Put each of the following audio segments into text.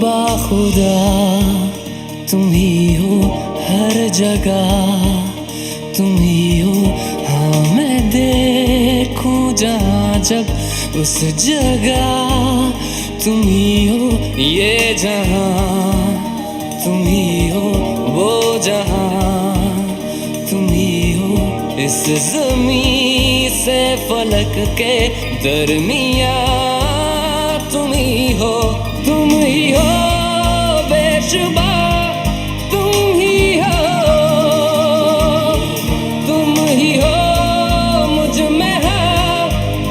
बाखुदा तुम ही हो हर जगह, तुम ही हो। हाँ मैं देखूं जहाँ जब उस जगह तुम ही हो। ये जहाँ तुम ही हो, वो जहाँ तुम ही हो। इस ज़मीं से फलक के दरमियाँ तुम ही हो। तुम ही हो बेशुबा, तुम ही हो, तुम ही हो मुझ में है,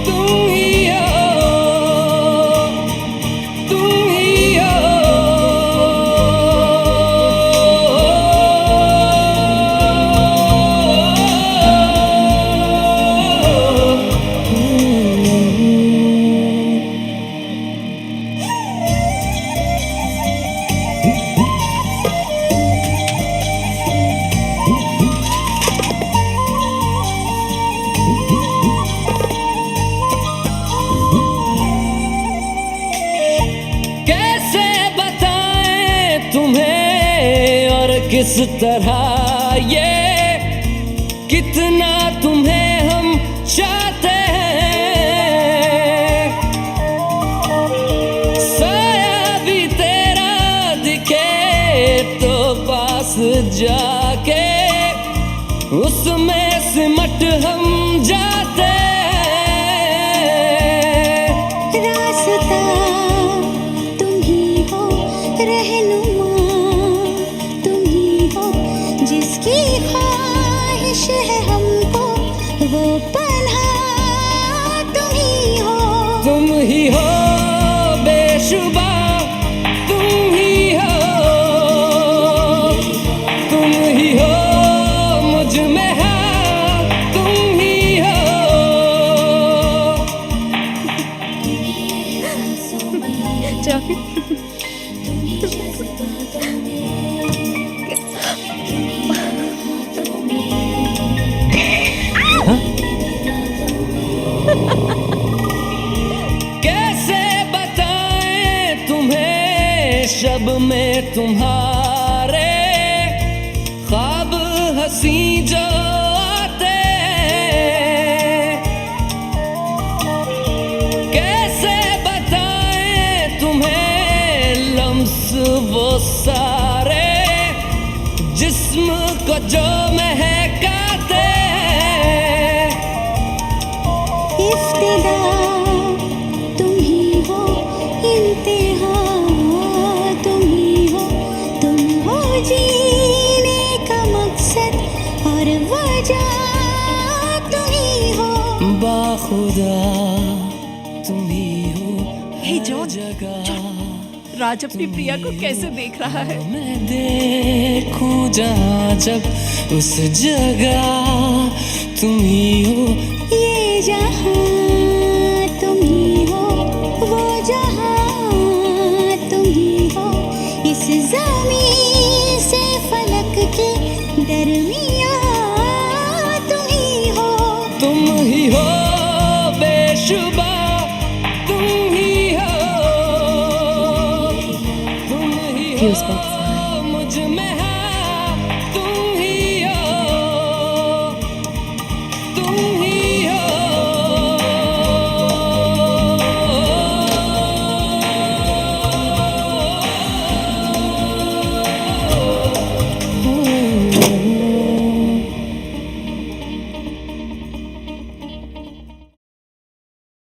तुम ही हो, तुम ही हो। तुम्हें और किस तरह ये, कितना तुम्हें हम चाहते हैं। साया भी तेरा दिखे तो पास जाके उसमें सिमट हम जाते हैं। रास्ता तुम ही हो, रहनुमा जिसकी ख्वाहिश है हमको, वो पन्हा तुम ही हो। तुम ही हो बेशुबा, तुम ही हो, तुम ही हो मुझ में है, तुम ही हो। कैसे बताएं तुम्हें शब में तुम्हारे ख्वाब हंसी जो आते। कैसे बताएं तुम्हें लम्स वो सारे जिस्म को जो महकाते। इफ्तिदा तुम ही हो, इंतहा तुम ही हो। तुम हो जीने का मकसद और वजह तुम ही हो। बाखुदा तुम ही हो हे हर जॉन, जगह। राज अपनी प्रिया को कैसे देख रहा है। मैं देखूं जहाँ जब उस जगह तुम ही हो। ये जहाँ तुम ही हो, वो जहाँ तुम ही हो। इस ज़मीं से फलक के दरमियाँ तुम ही हो। तुम ही हो बेशुबा, तुम ही हो, तुम ही हो। Fusebox.